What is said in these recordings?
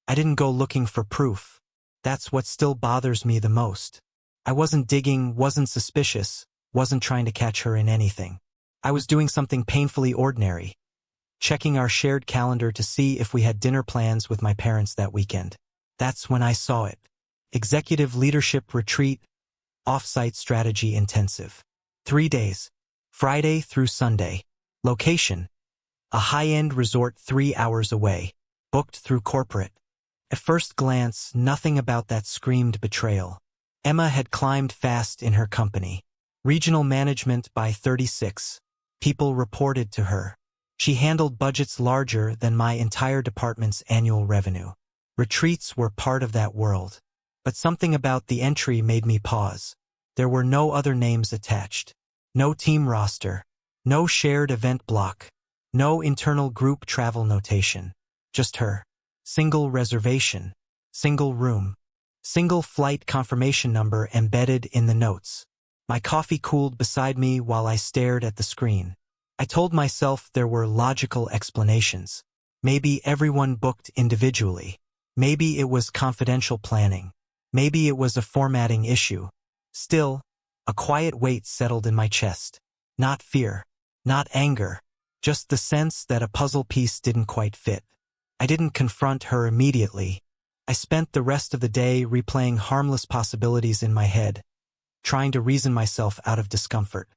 I didn't go looking for proof. That's what still bothers me the most. I wasn't digging, wasn't suspicious, wasn't trying to catch her in anything. I was doing something painfully ordinary, checking our shared calendar to see if we had dinner plans with my parents that weekend. That's when I saw it. Executive Leadership Retreat, Off-Site Strategy Intensive. 3 days. Friday through Sunday. Location: a high-end resort 3 hours away. Booked through corporate. At first glance, nothing about that screamed betrayal. Emma had climbed fast in her company. Regional management by 36. People reported to her. She handled budgets larger than my entire department's annual revenue. Retreats were part of that world. But something about the entry made me pause. There were no other names attached. No team roster. No shared event block. No internal group travel notation. Just her. Single reservation. Single room. Single flight confirmation number embedded in the notes. My coffee cooled beside me while I stared at the screen. I told myself there were logical explanations. Maybe everyone booked individually. Maybe it was confidential planning. Maybe it was a formatting issue. Still, a quiet weight settled in my chest. Not fear. Not anger. Just the sense that a puzzle piece didn't quite fit. I didn't confront her immediately. I spent the rest of the day replaying harmless possibilities in my head, trying to reason myself out of discomfort.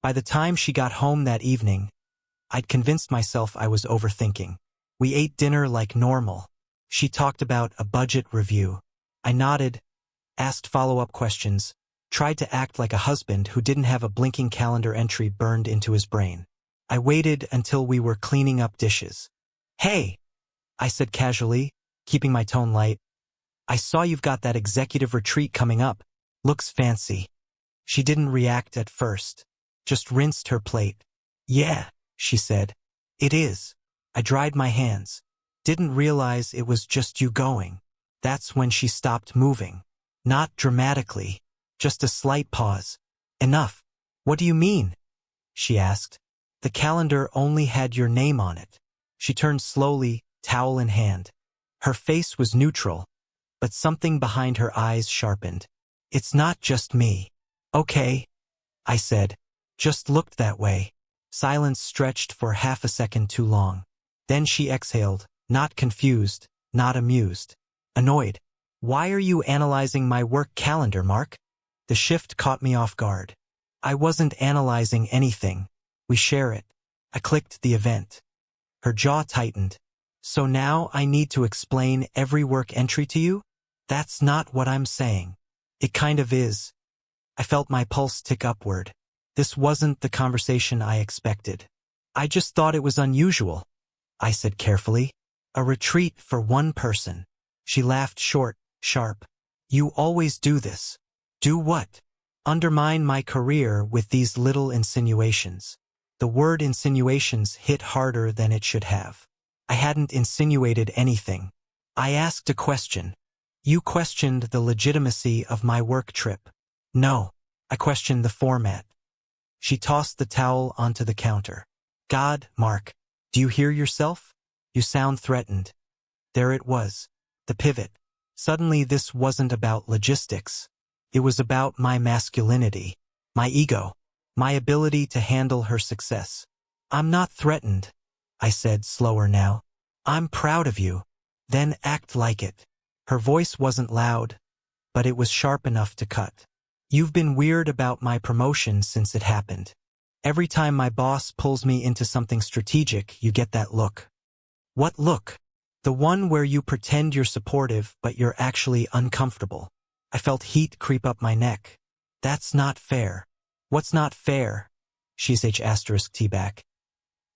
By the time she got home that evening, I'd convinced myself I was overthinking. We ate dinner like normal. She talked about a budget review. I nodded, asked follow-up questions, tried to act like a husband who didn't have a blinking calendar entry burned into his brain. I waited until we were cleaning up dishes. "Hey," I said casually, keeping my tone light. "I saw you've got that executive retreat coming up. Looks fancy." She didn't react at first, just rinsed her plate. "Yeah," she said. "It is." I dried my hands. Didn't realize it was just you going. That's when she stopped moving. Not dramatically, just a slight pause. "Enough." "What do you mean?" she asked. "The calendar only had your name on it." She turned slowly, towel in hand. Her face was neutral, but something behind her eyes sharpened. "It's not just me." "Okay," I said. "Just looked that way." Silence stretched for half a second too long. Then she exhaled, not confused, not amused. Annoyed. "Why are you analyzing my work calendar, Mark?" The shift caught me off guard. "I wasn't analyzing anything. We share it." I clicked the event. Her jaw tightened. "So now I need to explain every work entry to you?" "That's not what I'm saying." "It kind of is." I felt my pulse tick upward. This wasn't the conversation I expected. "I just thought it was unusual," I said carefully. "A retreat for one person." She laughed short, sharp. "You always do this." "Do what?" "Undermine my career with these little insinuations." The word insinuations hit harder than it should have. I hadn't insinuated anything. I asked a question. "You questioned the legitimacy of my work trip." "No, I questioned the format." She tossed the towel onto the counter. "God, Mark, do you hear yourself? You sound threatened." There it was. The pivot. Suddenly this wasn't about logistics. It was about my masculinity, my ego, my ability to handle her success. "I'm not threatened," I said, slower now. "I'm proud of you." "Then act like it." Her voice wasn't loud, but it was sharp enough to cut. "You've been weird about my promotion since it happened. Every time my boss pulls me into something strategic, you get that look." "What look?" "The one where you pretend you're supportive, but you're actually uncomfortable." I felt heat creep up my neck. "That's not fair." "What's not fair?" She's H*T back.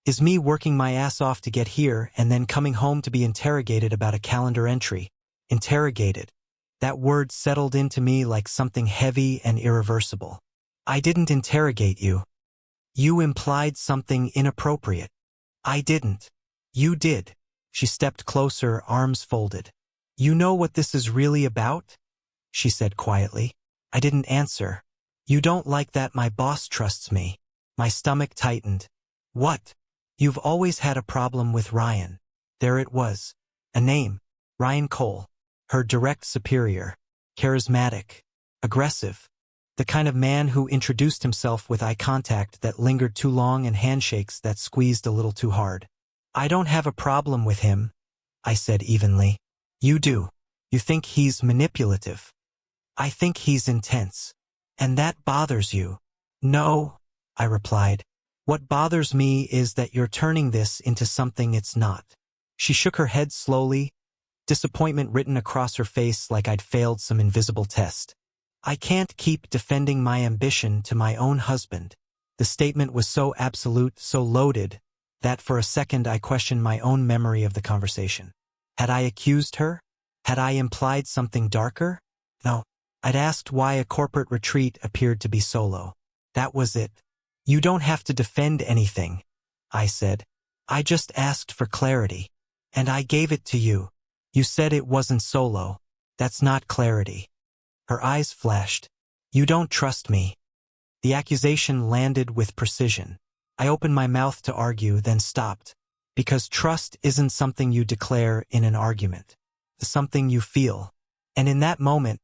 "Is me working my ass off to get here and then coming home to be interrogated about a calendar entry." Interrogated. That word settled into me like something heavy and irreversible. "I didn't interrogate you." "You implied something inappropriate." "I didn't." "You did." She stepped closer, arms folded. "You know what this is really about?" she said quietly. I didn't answer. "You don't like that my boss trusts me." My stomach tightened. "What?" "You've always had a problem with Ryan." There it was. A name. Ryan Cole. Her direct superior. Charismatic. Aggressive. The kind of man who introduced himself with eye contact that lingered too long and handshakes that squeezed a little too hard. I don't have a problem with him, I said evenly. You do. You think he's manipulative. I think he's intense. And that bothers you. No, I replied. What bothers me is that you're turning this into something it's not. She shook her head slowly, disappointment written across her face like I'd failed some invisible test. I can't keep defending my ambition to my own husband. The statement was so absolute, so loaded, that for a second I questioned my own memory of the conversation. Had I accused her? Had I implied something darker? No. I'd asked why a corporate retreat appeared to be solo. That was it. You don't have to defend anything, I said. I just asked for clarity. And I gave it to you. You said it wasn't solo. That's not clarity. Her eyes flashed. You don't trust me. The accusation landed with precision. I opened my mouth to argue, then stopped. Because trust isn't something you declare in an argument. It's something you feel. And in that moment,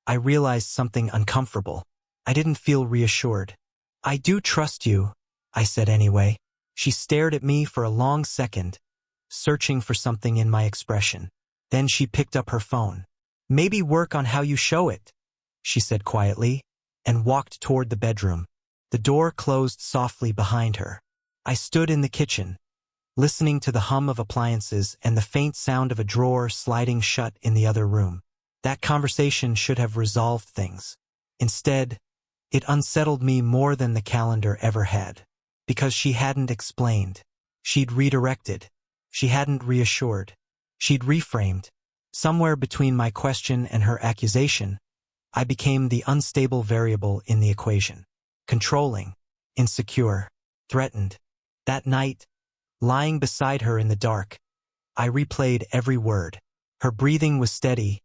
I realized something uncomfortable. I didn't feel reassured. I do trust you, I said anyway. She stared at me for a long second, searching for something in my expression. Then she picked up her phone. Maybe work on how you show it, she said quietly, and walked toward the bedroom. The door closed softly behind her. I stood in the kitchen, listening to the hum of appliances and the faint sound of a drawer sliding shut in the other room. That conversation should have resolved things. Instead, it unsettled me more than the calendar ever had. Because she hadn't explained. She'd redirected. She hadn't reassured. She'd reframed. Somewhere between my question and her accusation, I became the unstable variable in the equation. Controlling, insecure, threatened. That night, lying beside her in the dark, I replayed every word. Her breathing was steady,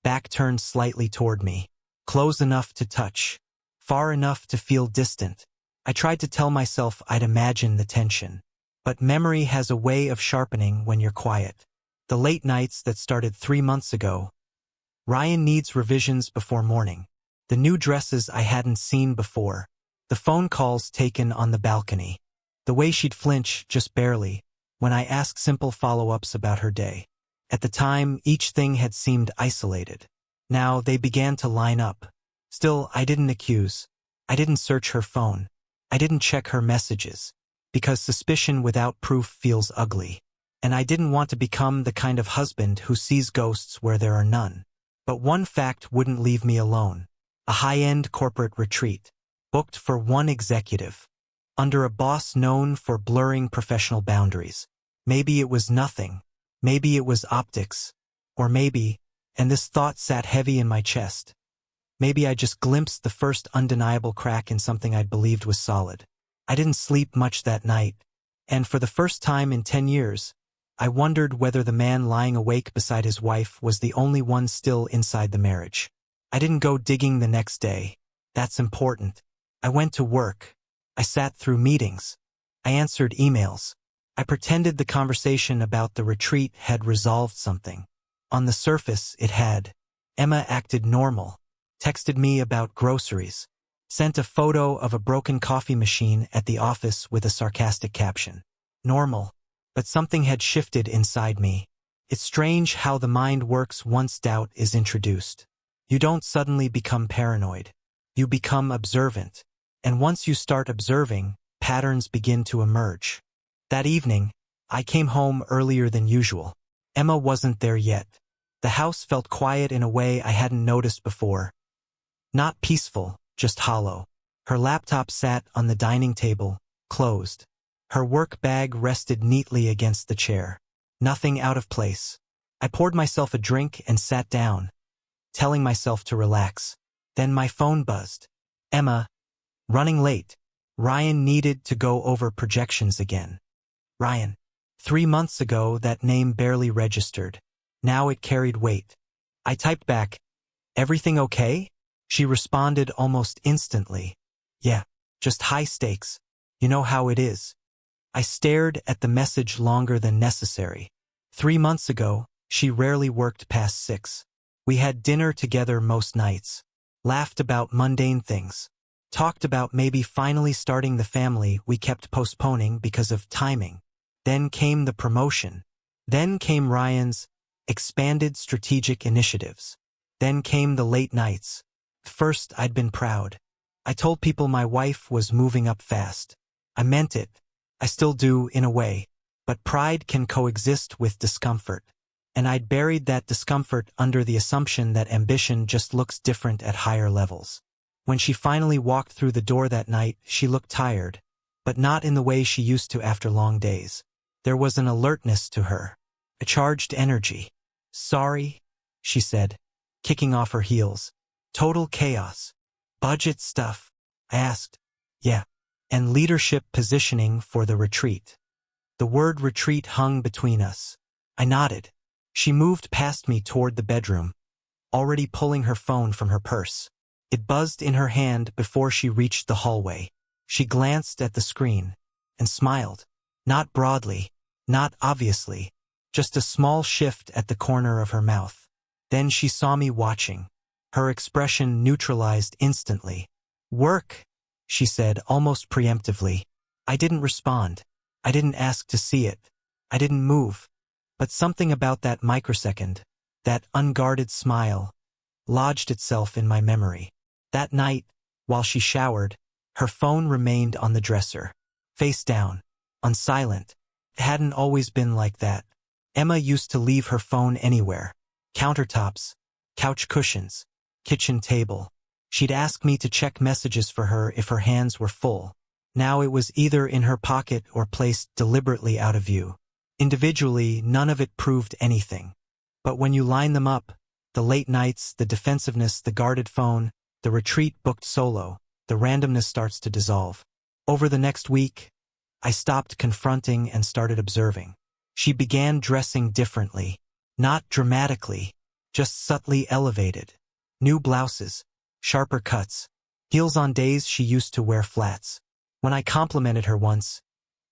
back turned slightly toward me, close enough to touch, far enough to feel distant. I tried to tell myself I'd imagine the tension. But memory has a way of sharpening when you're quiet. The late nights that started 3 months ago. Ryan needs revisions before morning. The new dresses I hadn't seen before. The phone calls taken on the balcony. The way she'd flinch, just barely, when I asked simple follow-ups about her day. At the time, each thing had seemed isolated. Now they began to line up. Still, I didn't accuse. I didn't search her phone. I didn't check her messages. Because suspicion without proof feels ugly. And I didn't want to become the kind of husband who sees ghosts where there are none. But one fact wouldn't leave me alone. A high-end corporate retreat, booked for one executive, under a boss known for blurring professional boundaries. Maybe it was nothing. Maybe it was optics. Or maybe, and this thought sat heavy in my chest, maybe I just glimpsed the first undeniable crack in something I'd believed was solid. I didn't sleep much that night, and for the first time in 10 years, I wondered whether the man lying awake beside his wife was the only one still inside the marriage. I didn't go digging the next day. That's important. I went to work. I sat through meetings. I answered emails. I pretended the conversation about the retreat had resolved something. On the surface, it had. Emma acted normal, texted me about groceries, sent a photo of a broken coffee machine at the office with a sarcastic caption. Normal. But something had shifted inside me. It's strange how the mind works once doubt is introduced. You don't suddenly become paranoid. You become observant. And once you start observing, patterns begin to emerge. That evening, I came home earlier than usual. Emma wasn't there yet. The house felt quiet in a way I hadn't noticed before. Not peaceful, just hollow. Her laptop sat on the dining table, closed. Her work bag rested neatly against the chair. Nothing out of place. I poured myself a drink and sat down, telling myself to relax. Then my phone buzzed. Emma, running late. Ryan needed to go over projections again. Ryan. 3 months ago, that name barely registered. Now it carried weight. I typed back, "Everything okay?" She responded almost instantly. "Yeah, just high stakes. You know how it is." I stared at the message longer than necessary. 3 months ago, She rarely worked past 6. We had dinner together most nights, laughed about mundane things, talked about maybe finally starting the family we kept postponing because of timing. Then came the promotion. Then came Ryan's expanded strategic initiatives. Then came the late nights. First, I'd been proud. I told people my wife was moving up fast. I meant it. I still do, in a way. But pride can coexist with discomfort. And I'd buried that discomfort under the assumption that ambition just looks different at higher levels. When she finally walked through the door that night, she looked tired, but not in the way she used to after long days. There was an alertness to her, a charged energy. "Sorry," she said, kicking off her heels. "Total chaos. Budget stuff?" I asked. "Yeah. And leadership positioning for the retreat." The word retreat hung between us. I nodded. She moved past me toward the bedroom, already pulling her phone from her purse. It buzzed in her hand before she reached the hallway. She glanced at the screen and smiled. Not broadly, not obviously, just a small shift at the corner of her mouth. Then she saw me watching. Her expression neutralized instantly. "Work," she said almost preemptively. I didn't respond. I didn't ask to see it. I didn't move. But something about that microsecond, that unguarded smile, lodged itself in my memory. That night, while she showered, her phone remained on the dresser, face down, on silent. It hadn't always been like that. Emma used to leave her phone anywhere. Countertops, couch cushions, kitchen table. She'd ask me to check messages for her if her hands were full. Now it was either in her pocket or placed deliberately out of view. Individually, none of it proved anything. But when you line them up, the late nights, the defensiveness, the guarded phone, the retreat booked solo, the randomness starts to dissolve. Over the next week, I stopped confronting and started observing. She began dressing differently, not dramatically, just subtly elevated. New blouses, sharper cuts, heels on days she used to wear flats. When I complimented her once,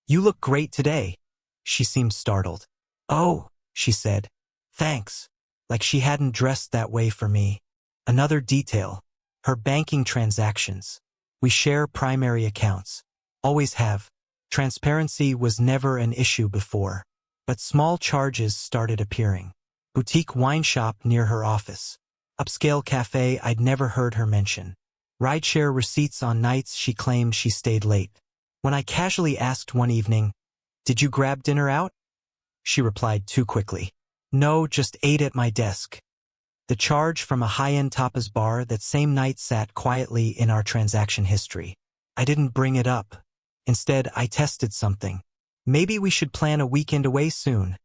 "You look great today," she seemed startled. "Oh," she said, "thanks," like she hadn't dressed that way for me. Another detail, her banking transactions. We share primary accounts. Always have. Transparency was never an issue before. But small charges started appearing. Boutique wine shop near her office. Upscale cafe I'd never heard her mention. Rideshare receipts on nights she claimed she stayed late. When I casually asked one evening, "Did you grab dinner out?" she replied too quickly. "No, just ate at my desk." The charge from a high-end tapas bar that same night sat quietly in our transaction history. I didn't bring it up. Instead, I tested something. "Maybe we should plan a weekend away soon,"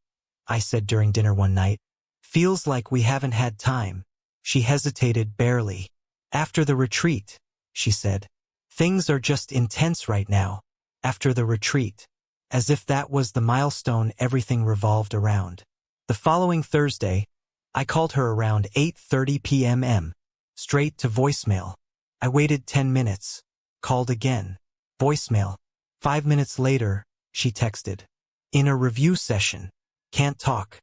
I said during dinner one night. "Feels like we haven't had time." She hesitated barely. "After the retreat," she said. "Things are just intense right now. After the retreat." As if that was the milestone everything revolved around. The following Thursday, I called her around 8:30 p.m. Straight to voicemail. I waited 10 minutes. Called again. Voicemail. 5 minutes later, she texted. "In a review session. Can't talk."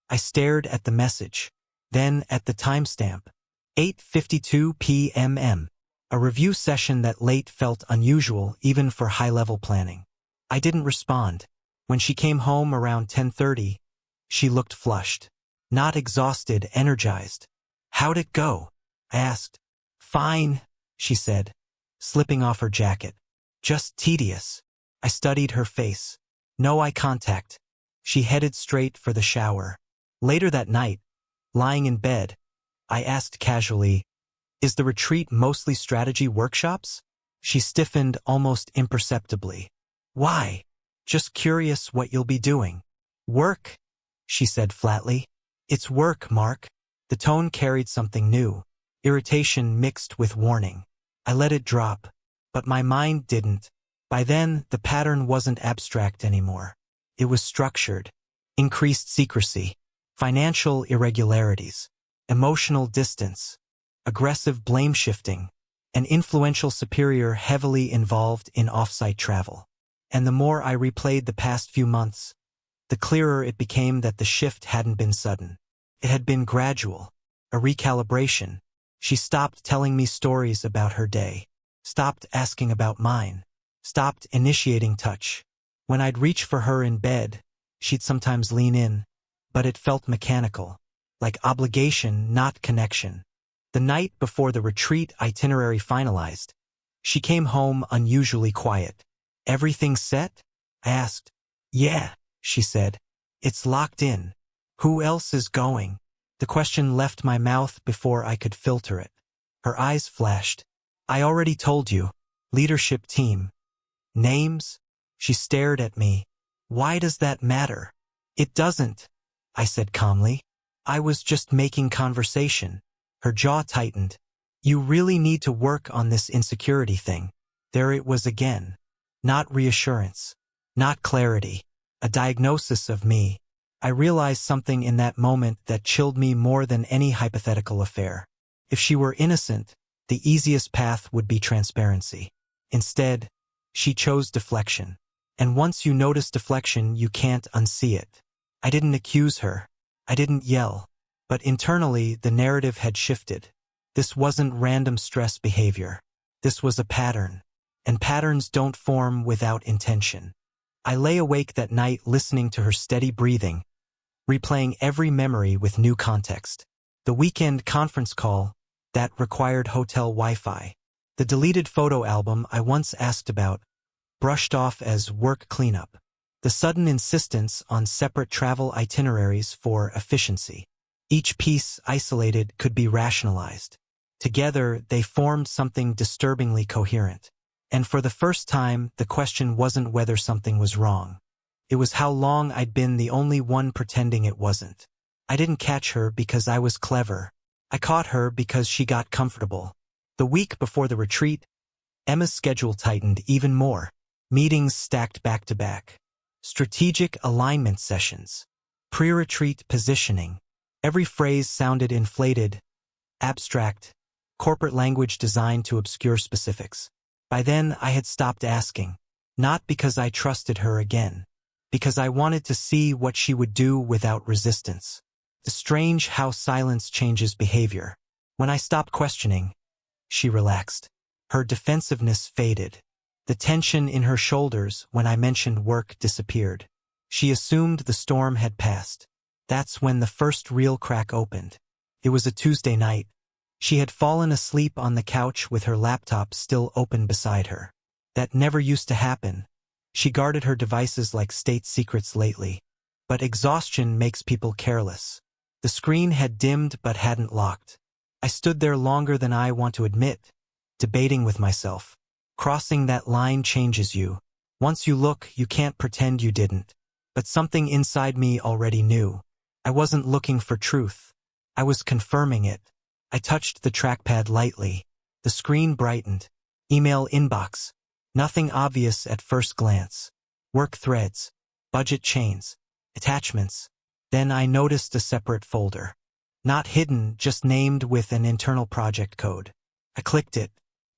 I stared at the message. Then at the timestamp. 8:52 p.m. A review session that late felt unusual even for high-level planning. I didn't respond. When she came home around 10:30, she looked flushed. Not exhausted, energized. "How'd it go?" I asked. "Fine," she said, slipping off her jacket. "Just tedious." I studied her face. No eye contact. She headed straight for the shower. Later that night, lying in bed, I asked casually, "Is the retreat mostly strategy workshops?" She stiffened almost imperceptibly. "Why?" "Just curious what you'll be doing." "Work," she said flatly. "It's work, Mark." The tone carried something new, irritation mixed with warning. I let it drop, but my mind didn't. By then, the pattern wasn't abstract anymore. It was structured. Increased secrecy, financial irregularities, emotional distance, aggressive blame shifting, an influential superior heavily involved in off-site travel. And the more I replayed the past few months, the clearer it became that the shift hadn't been sudden. It had been gradual, a recalibration. She stopped telling me stories about her day, stopped asking about mine, stopped initiating touch. When I'd reach for her in bed, she'd sometimes lean in, but it felt mechanical, like obligation, not connection. The night before the retreat itinerary finalized, she came home unusually quiet. "Everything set?" I asked. "Yeah," she said. "It's locked in. Who else is going?" The question left my mouth before I could filter it. Her eyes flashed. "I already told you. Leadership team." "Names?" She stared at me. "Why does that matter?" "It doesn't," I said calmly. "I was just making conversation." Her jaw tightened. "You really need to work on this insecurity thing." There it was again. Not reassurance. Not clarity. A diagnosis of me. I realized something in that moment that chilled me more than any hypothetical affair. If she were innocent, the easiest path would be transparency. Instead, she chose deflection. And once you notice deflection, you can't unsee it. I didn't accuse her. I didn't yell. But internally, the narrative had shifted. This wasn't random stress behavior. This was a pattern. And patterns don't form without intention. I lay awake that night listening to her steady breathing, replaying every memory with new context. The weekend conference call that required hotel Wi-Fi. The deleted photo album I once asked about, brushed off as work cleanup. The sudden insistence on separate travel itineraries for efficiency. Each piece, isolated, could be rationalized. Together, they formed something disturbingly coherent. And for the first time, the question wasn't whether something was wrong. It was how long I'd been the only one pretending it wasn't. I didn't catch her because I was clever. I caught her because she got comfortable. The week before the retreat, Emma's schedule tightened even more. Meetings stacked back to back. Strategic alignment sessions. Pre-retreat positioning. Every phrase sounded inflated, abstract, corporate language designed to obscure specifics. By then, I had stopped asking. Not because I trusted her again. Because I wanted to see what she would do without resistance. It's strange how silence changes behavior. When I stopped questioning, she relaxed. Her defensiveness faded. The tension in her shoulders when I mentioned work disappeared. She assumed the storm had passed. That's when the first real crack opened. It was a Tuesday night. She had fallen asleep on the couch with her laptop still open beside her. That never used to happen. She guarded her devices like state secrets lately. But exhaustion makes people careless. The screen had dimmed but hadn't locked. I stood there longer than I want to admit, debating with myself. Crossing that line changes you. Once you look, you can't pretend you didn't. But something inside me already knew. I wasn't looking for truth. I was confirming it. I touched the trackpad lightly. The screen brightened. Email inbox. Nothing obvious at first glance. Work threads. Budget chains. Attachments. Then I noticed a separate folder. Not hidden, just named with an internal project code. I clicked it.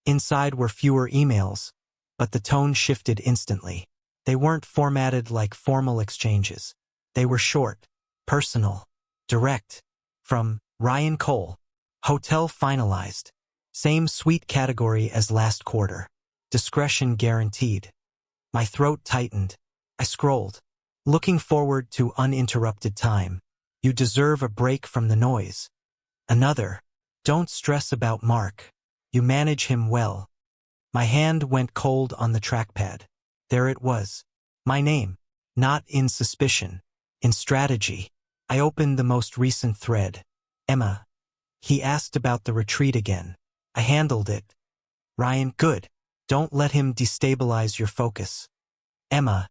Inside were fewer emails, but the tone shifted instantly. They weren't formatted like formal exchanges. They were short, personal, direct. From Ryan Cole. Hotel finalized. Same sweet category as last quarter. Discretion guaranteed. My throat tightened. I scrolled. Looking forward to uninterrupted time. You deserve a break from the noise. Another. Don't stress about Mark. You manage him well. My hand went cold on the trackpad. There it was. My name. Not in suspicion. In strategy. I opened the most recent thread. Emma. He asked about the retreat again. I handled it. Ryan, good. Don't let him destabilize your focus. Emma.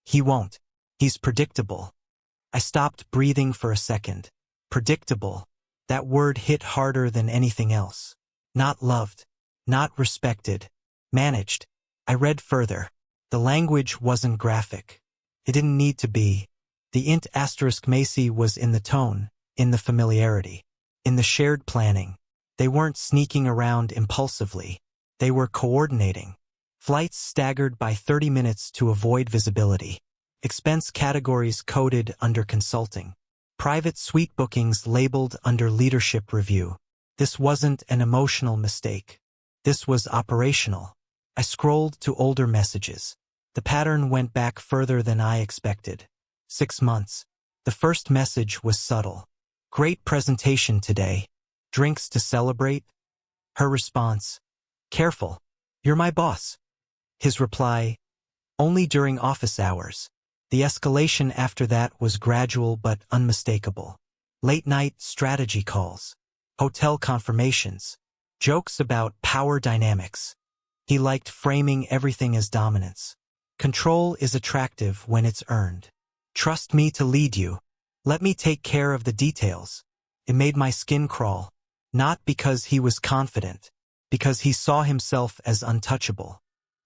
He won't. He's predictable. I stopped breathing for a second. Predictable. That word hit harder than anything else. Not loved. Not respected. Managed. I read further. The language wasn't graphic. It didn't need to be. The int asterisk Macy was in the tone, in the familiarity, in the shared planning. They weren't sneaking around impulsively. They were coordinating. Flights staggered by 30 minutes to avoid visibility. expense categories coded under consulting, private suite bookings labeled under leadership review. This wasn't an emotional mistake. This was operational. I scrolled to older messages. The pattern went back further than I expected. 6 months. The first message was subtle. Great presentation today. Drinks to celebrate? Her response, careful. You're my boss. His reply, only during office hours. The escalation after that was gradual but unmistakable. Late-night strategy calls. Hotel confirmations. Jokes about power dynamics. He liked framing everything as dominance. Control is attractive when it's earned. Trust me to lead you. Let me take care of the details. It made my skin crawl. Not because he was confident, because he saw himself as untouchable.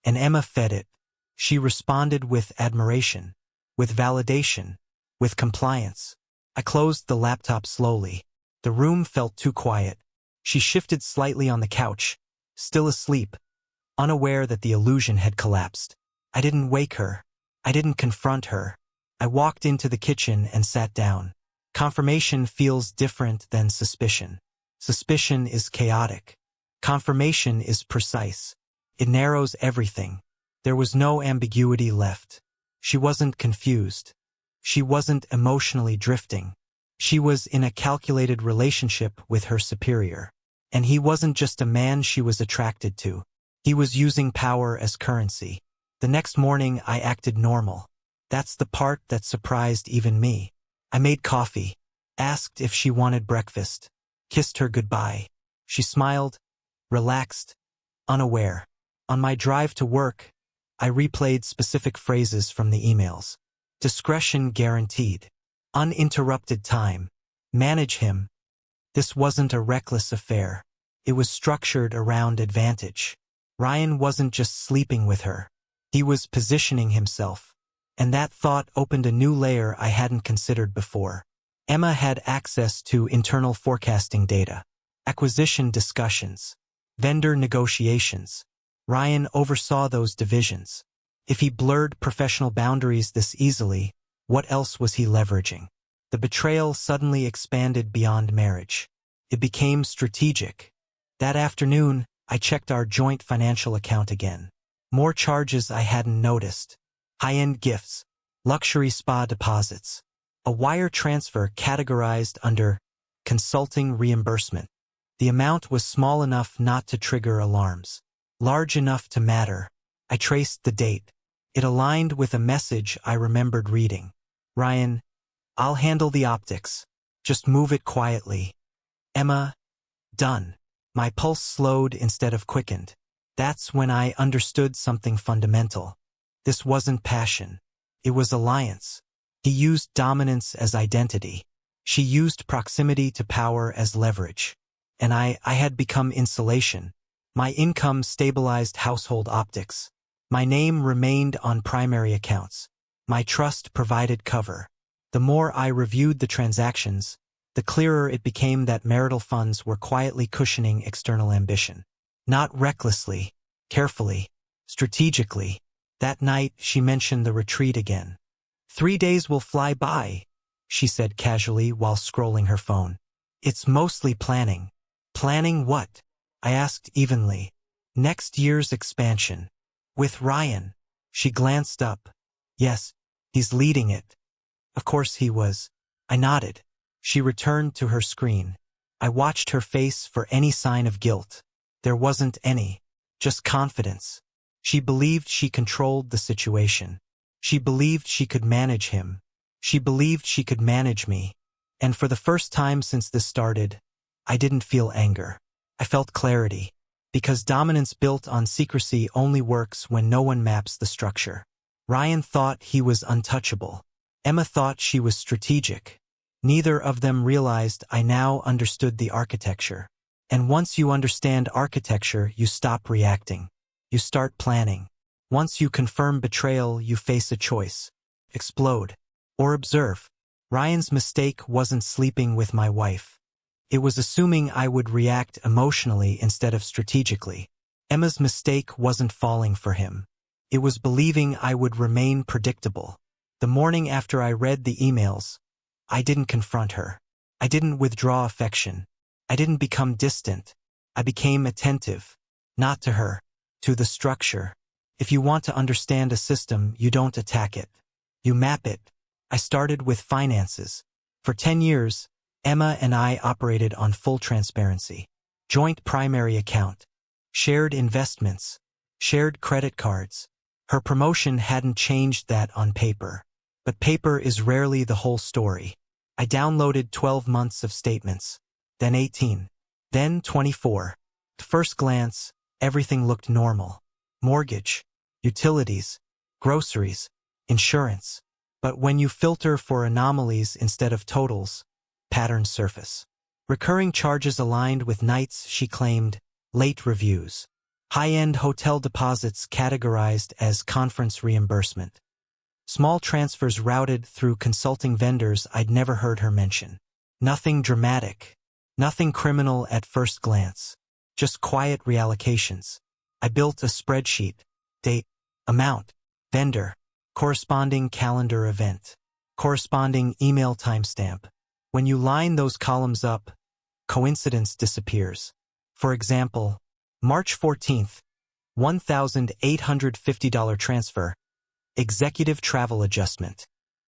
And Emma fed it. She responded with admiration, with validation, with compliance. I closed the laptop slowly. The room felt too quiet. She shifted slightly on the couch, still asleep, unaware that the illusion had collapsed. I didn't wake her. I didn't confront her. I walked into the kitchen and sat down. Confirmation feels different than suspicion. Suspicion is chaotic. Confirmation is precise. It narrows everything. There was no ambiguity left. She wasn't confused. She wasn't emotionally drifting. She was in a calculated relationship with her superior. And he wasn't just a man she was attracted to. He was using power as currency. The next morning I acted normal. That's the part that surprised even me. I made coffee, asked if she wanted breakfast, kissed her goodbye. She smiled, relaxed, unaware. On my drive to work, I replayed specific phrases from the emails. Discretion guaranteed. Uninterrupted time. Manage him. This wasn't a reckless affair. It was structured around advantage. Ryan wasn't just sleeping with her. He was positioning himself. And that thought opened a new layer I hadn't considered before. Emma had access to internal forecasting data, acquisition discussions, vendor negotiations. Ryan oversaw those divisions. If he blurred professional boundaries this easily, what else was he leveraging? The betrayal suddenly expanded beyond marriage. It became strategic. That afternoon, I checked our joint financial account again. More charges I hadn't noticed. High-end gifts, luxury spa deposits, a wire transfer categorized under consulting reimbursement. The amount was small enough not to trigger alarms, large enough to matter. I traced the date. It aligned with a message I remembered reading. Ryan, I'll handle the optics. Just move it quietly. Emma, done. My pulse slowed instead of quickened. That's when I understood something fundamental. This wasn't passion. It was alliance. He used dominance as identity. She used proximity to power as leverage. And I had become insulation. My income stabilized household optics. My name remained on primary accounts. My trust provided cover. The more I reviewed the transactions, the clearer it became that marital funds were quietly cushioning external ambition. Not recklessly, carefully, strategically. That night, she mentioned the retreat again. 3 days will fly by, she said casually while scrolling her phone. It's mostly planning. Planning what? I asked evenly. Next year's expansion. With Ryan. She glanced up. Yes, he's leading it. Of course he was. I nodded. She returned to her screen. I watched her face for any sign of guilt. There wasn't any. Just confidence. She believed she controlled the situation. She believed she could manage him. She believed she could manage me. And for the first time since this started, I didn't feel anger. I felt clarity. Because dominance built on secrecy only works when no one maps the structure. Ryan thought he was untouchable. Emma thought she was strategic. Neither of them realized I now understood the architecture. And once you understand architecture, you stop reacting. You start planning. Once you confirm betrayal, you face a choice. Explode. Or observe. Ryan's mistake wasn't sleeping with my wife. It was assuming I would react emotionally instead of strategically. Emma's mistake wasn't falling for him. It was believing I would remain predictable. The morning after I read the emails, I didn't confront her. I didn't withdraw affection. I didn't become distant. I became attentive. Not to her, to the structure. If you want to understand a system, you don't attack it. You map it. I started with finances. For 10 years, Emma and I operated on full transparency. Joint primary account. Shared investments. Shared credit cards. Her promotion hadn't changed that on paper. But paper is rarely the whole story. I downloaded 12 months of statements. Then 18. Then 24. At first glance, everything looked normal. Mortgage. Utilities. Groceries. Insurance. But when you filter for anomalies instead of totals, patterns surface. Recurring charges aligned with nights, she claimed, late reviews. High-end hotel deposits categorized as conference reimbursement. Small transfers routed through consulting vendors I'd never heard her mention. Nothing dramatic. Nothing criminal at first glance. Just quiet reallocations. I built a spreadsheet. Date, amount, vendor, corresponding calendar event, corresponding email timestamp. When you line those columns up, coincidence disappears. For example, March 14th, $1,850 transfer, executive travel adjustment.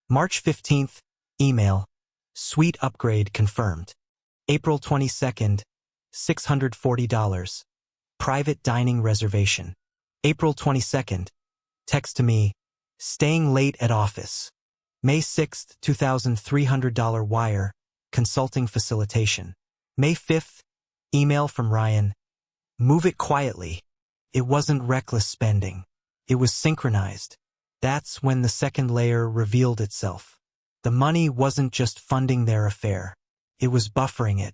March 15th, email, suite upgrade confirmed. April 22nd, $640, private dining reservation. April 22nd, text to me, staying late at office. May 6th, $2,300 wire, consulting facilitation. May 5th, email from Ryan, move it quietly. It wasn't reckless spending. It was synchronized. That's when the second layer revealed itself. The money wasn't just funding their affair. It was buffering it.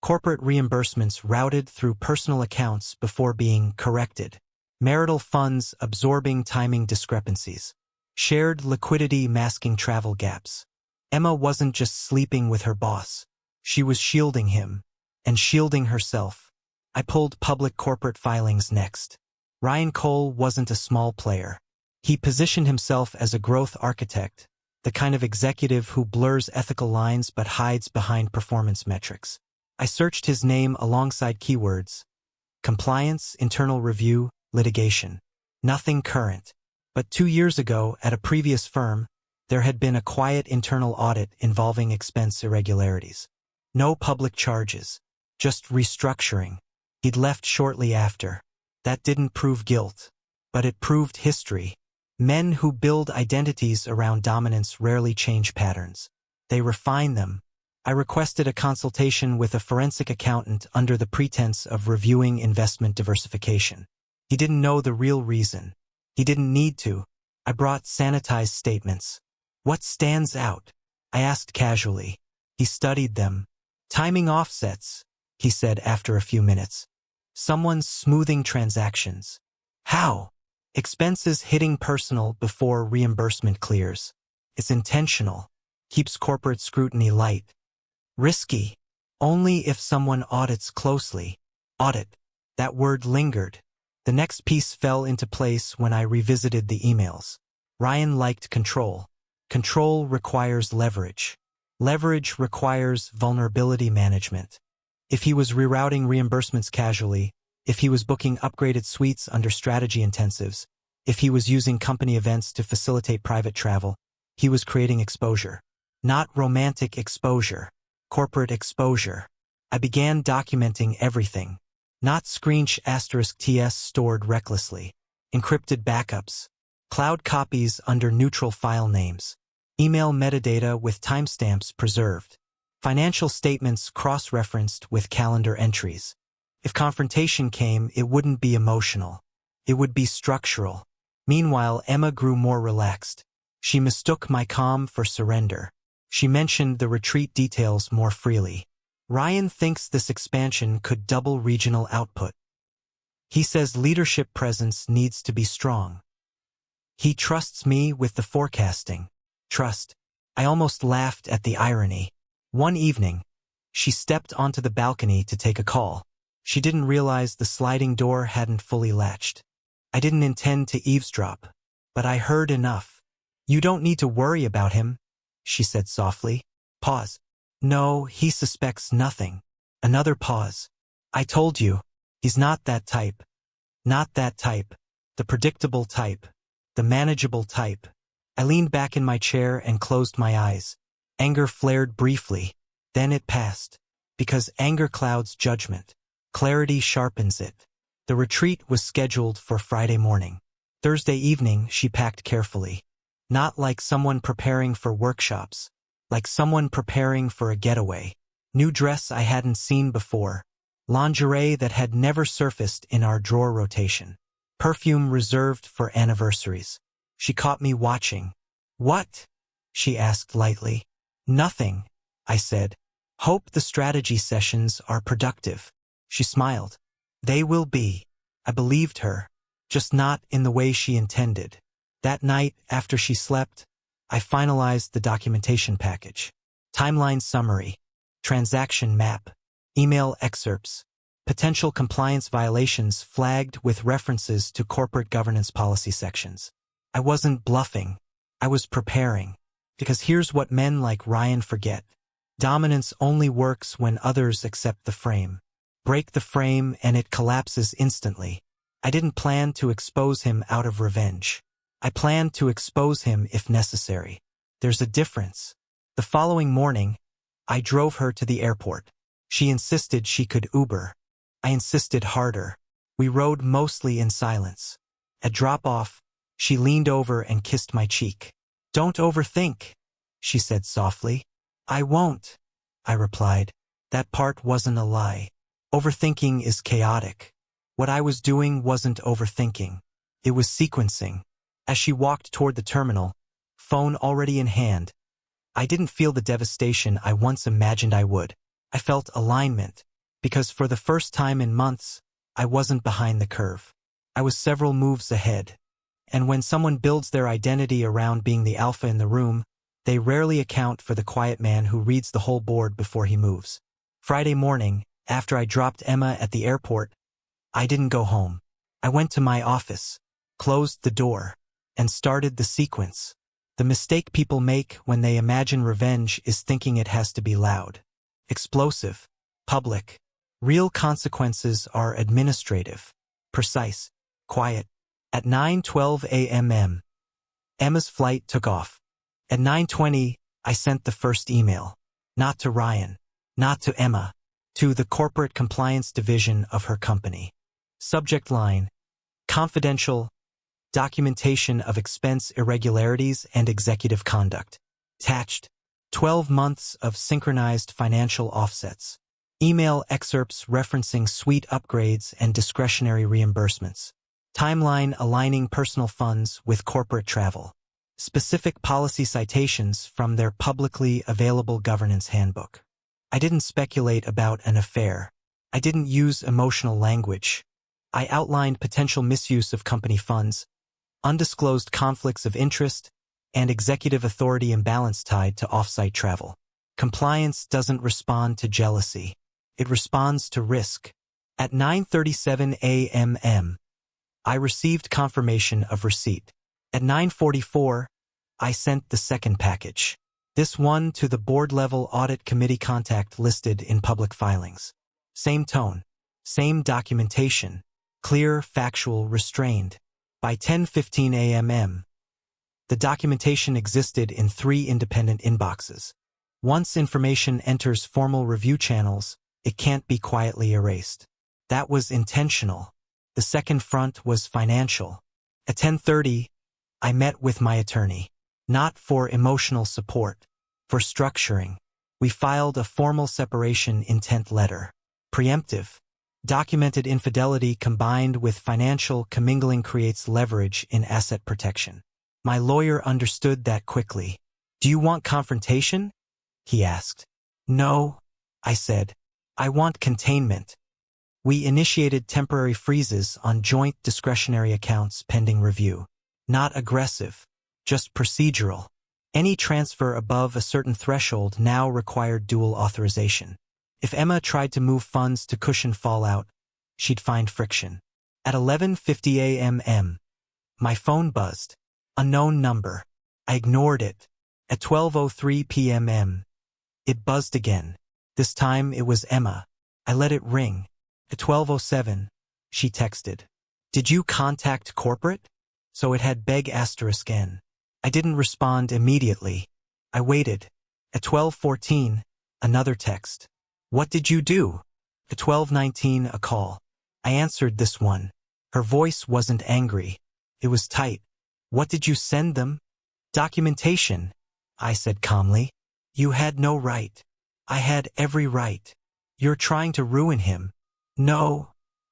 Corporate reimbursements routed through personal accounts before being corrected. Marital funds absorbing timing discrepancies. Shared liquidity masking travel gaps. Emma wasn't just sleeping with her boss. She was shielding him. And shielding herself. I pulled public corporate filings next. Ryan Cole wasn't a small player. He positioned himself as a growth architect, the kind of executive who blurs ethical lines but hides behind performance metrics. I searched his name alongside keywords. Compliance, internal review, litigation. Nothing current. But 2 years ago, at a previous firm, there had been a quiet internal audit involving expense irregularities. No public charges. Just restructuring. He'd left shortly after. That didn't prove guilt. But it proved history. Men who build identities around dominance rarely change patterns. They refine them. I requested a consultation with a forensic accountant under the pretense of reviewing investment diversification. He didn't know the real reason. He didn't need to. I brought sanitized statements. What stands out? I asked casually. He studied them. Timing offsets, he said after a few minutes. Someone's smoothing transactions. How? Expenses hitting personal before reimbursement clears. It's intentional. Keeps corporate scrutiny light. Risky. Only if someone audits closely. Audit. That word lingered. The next piece fell into place when I revisited the emails. Ryan liked control. Control requires leverage. Leverage requires vulnerability management. If he was rerouting reimbursements casually, if he was booking upgraded suites under strategy intensives, if he was using company events to facilitate private travel, he was creating exposure. Not romantic exposure. Corporate exposure. I began documenting everything. Not *TS stored recklessly. Encrypted backups. Cloud copies under neutral file names. Email metadata with timestamps preserved. Financial statements cross-referenced with calendar entries. If confrontation came, it wouldn't be emotional. It would be structural. Meanwhile, Emma grew more relaxed. She mistook my calm for surrender. She mentioned the retreat details more freely. Ryan thinks this expansion could double regional output. He says leadership presence needs to be strong. He trusts me with the forecasting. Trust. I almost laughed at the irony. One evening, she stepped onto the balcony to take a call. She didn't realize the sliding door hadn't fully latched. I didn't intend to eavesdrop, but I heard enough. You don't need to worry about him, she said softly. Pause. No, he suspects nothing. Another pause. I told you, he's not that type. Not that type. The predictable type. The manageable type. I leaned back in my chair and closed my eyes. Anger flared briefly. Then it passed. Because anger clouds judgment. Clarity sharpens it. The retreat was scheduled for Friday morning. Thursday evening, she packed carefully. Not like someone preparing for workshops. Like someone preparing for a getaway. New dress I hadn't seen before. Lingerie that had never surfaced in our drawer rotation. Perfume reserved for anniversaries. She caught me watching. What? She asked lightly. Nothing, I said. Hope the strategy sessions are productive. She smiled. They will be. I believed her. Just not in the way she intended. That night, after she slept, I finalized the documentation package. Timeline summary. Transaction map. Email excerpts. Potential compliance violations flagged with references to corporate governance policy sections. I wasn't bluffing. I was preparing. Because here's what men like Ryan forget. Dominance only works when others accept the frame. Break the frame and it collapses instantly. I didn't plan to expose him out of revenge. I planned to expose him if necessary. There's a difference. The following morning, I drove her to the airport. She insisted she could Uber. I insisted harder. We rode mostly in silence. At drop-off, she leaned over and kissed my cheek. Don't overthink, she said softly. I won't, I replied. That part wasn't a lie. Overthinking is chaotic. What I was doing wasn't overthinking. It was sequencing. As she walked toward the terminal, phone already in hand, I didn't feel the devastation I once imagined I would. I felt alignment, because for the first time in months, I wasn't behind the curve. I was several moves ahead. And when someone builds their identity around being the alpha in the room, they rarely account for the quiet man who reads the whole board before he moves. Friday morning, after I dropped Emma at the airport, I didn't go home. I went to my office, closed the door, and started the sequence. The mistake people make when they imagine revenge is thinking it has to be loud, explosive, public. Real consequences are administrative, precise, quiet. At 9:12 a.m., Emma's flight took off. At 9:20, I sent the first email. Not to Ryan, not to Emma, to the corporate compliance division of her company. Subject line, confidential, documentation of expense irregularities and executive conduct. Attached, 12 months of synchronized financial offsets. Email excerpts referencing suite upgrades and discretionary reimbursements. Timeline aligning personal funds with corporate travel. Specific policy citations from their publicly available governance handbook. I didn't speculate about an affair. I didn't use emotional language. I outlined potential misuse of company funds, undisclosed conflicts of interest, and executive authority imbalance tied to off-site travel. Compliance doesn't respond to jealousy. It responds to risk. At 9:37 a.m., I received confirmation of receipt. At 9:44, I sent the second package. This one to the board-level audit committee contact listed in public filings. Same tone, same documentation, clear, factual, restrained. By 10:15 a.m., the documentation existed in 3 independent inboxes. Once information enters formal review channels, it can't be quietly erased. That was intentional. The second front was financial. At 10:30, I met with my attorney. Not for emotional support, for structuring. We filed a formal separation intent letter. Preemptive. Documented infidelity combined with financial commingling creates leverage in asset protection. My lawyer understood that quickly. Do you want confrontation? He asked. No, I said. I want containment. We initiated temporary freezes on joint discretionary accounts pending review. Not aggressive, just procedural. Any transfer above a certain threshold now required dual authorization. If Emma tried to move funds to cushion fallout, she'd find friction. At 11:50 a.m., my phone buzzed. Unknown number. I ignored it. At 12:03 p.m. It buzzed again. This time it was Emma. I let it ring. At 12:07, she texted. Did you contact corporate? So it had beg asterisk N. I didn't respond immediately. I waited. At 12:14, another text. What did you do? At 12:19, a call. I answered this one. Her voice wasn't angry. It was tight. What did you send them? Documentation, I said calmly. You had no right. I had every right. You're trying to ruin him. No,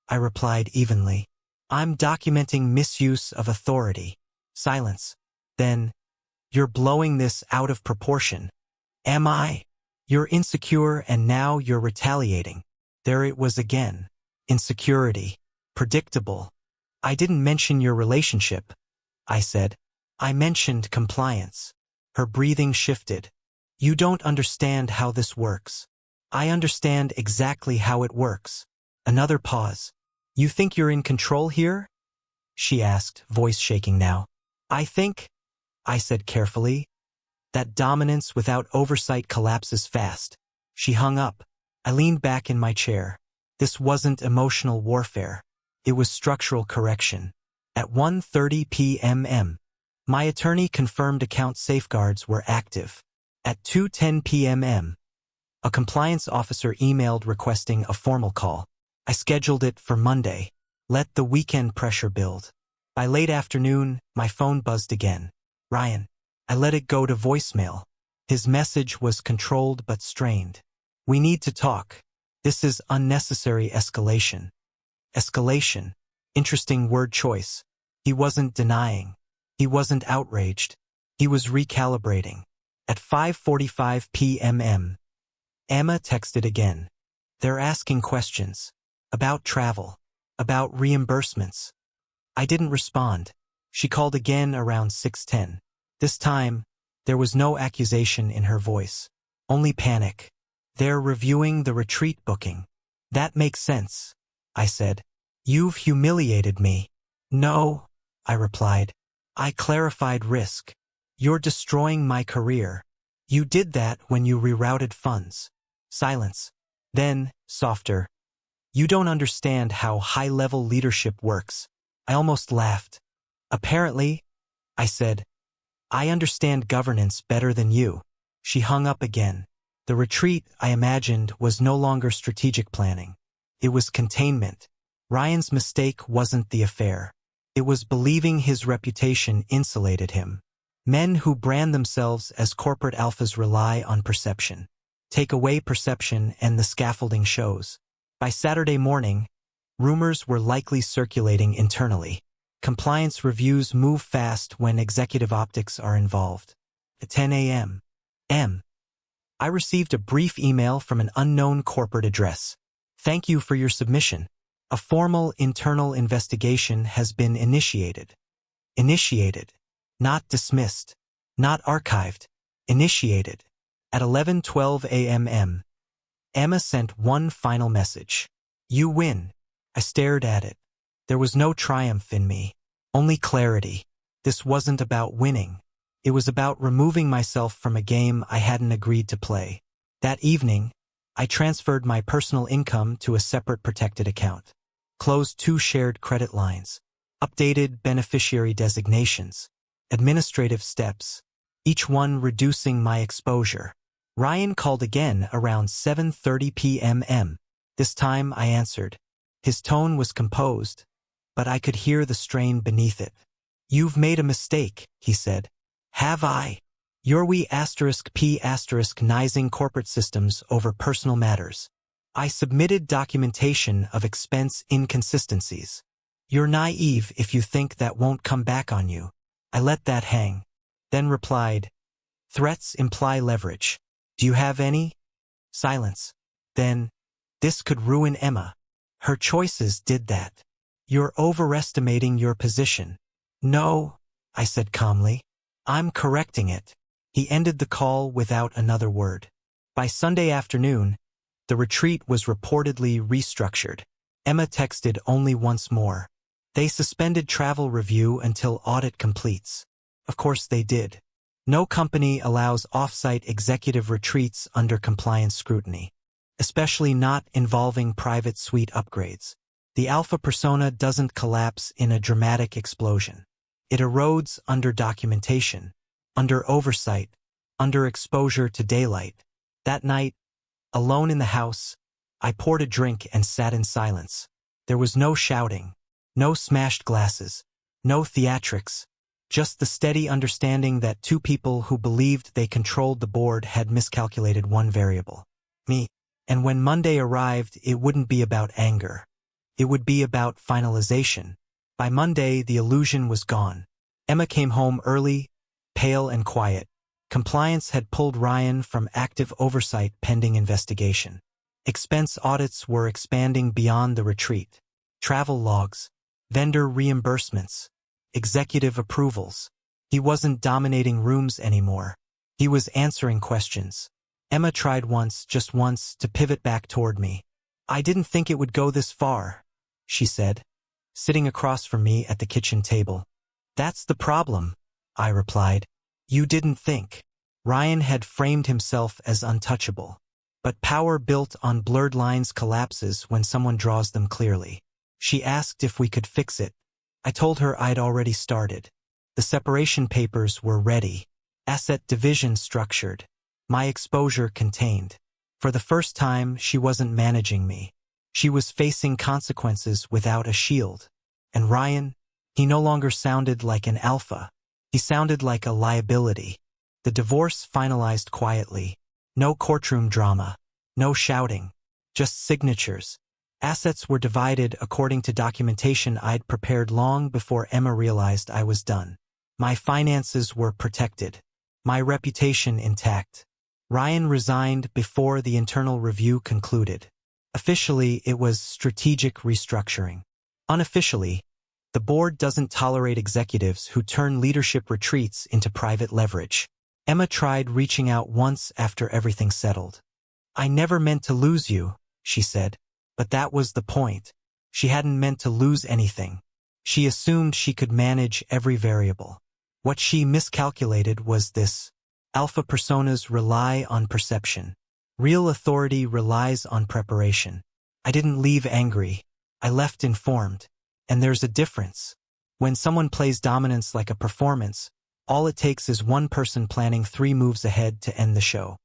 I replied evenly. I'm documenting misuse of authority. Silence. Then, you're blowing this out of proportion. Am I? You're insecure and now you're retaliating. There it was again. Insecurity. Predictable. I didn't mention your relationship, I said. I mentioned compliance. Her breathing shifted. You don't understand how this works. I understand exactly how it works. Another pause. You think you're in control here? She asked, voice shaking now. I think, I said carefully, that dominance without oversight collapses fast. She hung up. I leaned back in my chair. This wasn't emotional warfare. It was structural correction. At 1:30 p.m., my attorney confirmed account safeguards were active. At 2:10 p.m., a compliance officer emailed requesting a formal call. I scheduled it for Monday. Let the weekend pressure build. By late afternoon, my phone buzzed again. Ryan. I let it go to voicemail. His message was controlled but strained. We need to talk. This is unnecessary escalation. Escalation. Interesting word choice. He wasn't denying. He wasn't outraged. He was recalibrating. At 5:45 p.m., Emma texted again. They're asking questions. About travel. About reimbursements. I didn't respond. She called again around 6:10. This time, there was no accusation in her voice. Only panic. They're reviewing the retreat booking. That makes sense, I said. You've humiliated me. No, I replied. I clarified risk. You're destroying my career. You did that when you rerouted funds. Silence. Then, softer. You don't understand how high-level leadership works. I almost laughed. Apparently, I said, I understand governance better than you. She hung up again. The retreat, I imagined, was no longer strategic planning. It was containment. Ryan's mistake wasn't the affair. It was believing his reputation insulated him. Men who brand themselves as corporate alphas rely on perception. Take away perception and the scaffolding shows. By Saturday morning, rumors were likely circulating internally. Compliance reviews move fast when executive optics are involved. At 10 a.m., I received a brief email from an unknown corporate address. Thank you for your submission. A formal internal investigation has been initiated. Initiated. Not dismissed. Not archived. Initiated. At 11:12 a.m., Emma sent one final message. You win. I stared at it. There was no triumph in me. Only clarity. This wasn't about winning. It was about removing myself from a game I hadn't agreed to play. That evening, I transferred my personal income to a separate protected account. Closed 2 shared credit lines. Updated beneficiary designations. Administrative steps. Each one reducing my exposure. Ryan called again around 7:30 p.m. This time I answered. His tone was composed, but I could hear the strain beneath it. You've made a mistake, he said. Have I? You're nizing corporate systems over personal matters. I submitted documentation of expense inconsistencies. You're naive if you think that won't come back on you. I let that hang. Then replied, threats imply leverage. Do you have any? Silence. Then, this could ruin Emma. Her choices did that. You're overestimating your position. No, I said calmly. I'm correcting it. He ended the call without another word. By Sunday afternoon, the retreat was reportedly restructured. Emma texted only once more. They suspended travel review until audit completes. Of course they did. No company allows off-site executive retreats under compliance scrutiny, especially not involving private suite upgrades. The alpha persona doesn't collapse in a dramatic explosion. It erodes under documentation, under oversight, under exposure to daylight. That night, alone in the house, I poured a drink and sat in silence. There was no shouting, no smashed glasses, no theatrics, just the steady understanding that two people who believed they controlled the board had miscalculated one variable, me. And when Monday arrived, it wouldn't be about anger. It would be about finalization. By Monday, the illusion was gone. Emma came home early, pale and quiet. Compliance had pulled Ryan from active oversight pending investigation. Expense audits were expanding beyond the retreat. Travel logs, vendor reimbursements, executive approvals. He wasn't dominating rooms anymore. He was answering questions. Emma tried once, just once, to pivot back toward me. "I didn't think it would go this far," she said, sitting across from me at the kitchen table. "That's the problem," I replied. "You didn't think." Ryan had framed himself as untouchable. But power built on blurred lines collapses when someone draws them clearly. She asked if we could fix it. I told her I'd already started. The separation papers were ready. Asset division structured. My exposure contained. For the first time, she wasn't managing me. She was facing consequences without a shield. And Ryan, he no longer sounded like an alpha. He sounded like a liability. The divorce finalized quietly. No courtroom drama. No shouting. Just signatures. Assets were divided according to documentation I'd prepared long before Emma realized I was done. My finances were protected. My reputation intact. Ryan resigned before the internal review concluded. Officially, it was strategic restructuring. Unofficially, the board doesn't tolerate executives who turn leadership retreats into private leverage. Emma tried reaching out once after everything settled. "I never meant to lose you," she said. But that was the point. She hadn't meant to lose anything. She assumed she could manage every variable. What she miscalculated was this. Alpha personas rely on perception. Real authority relies on preparation. I didn't leave angry. I left informed. And there's a difference. When someone plays dominance like a performance, all it takes is one person planning 3 moves ahead to end the show.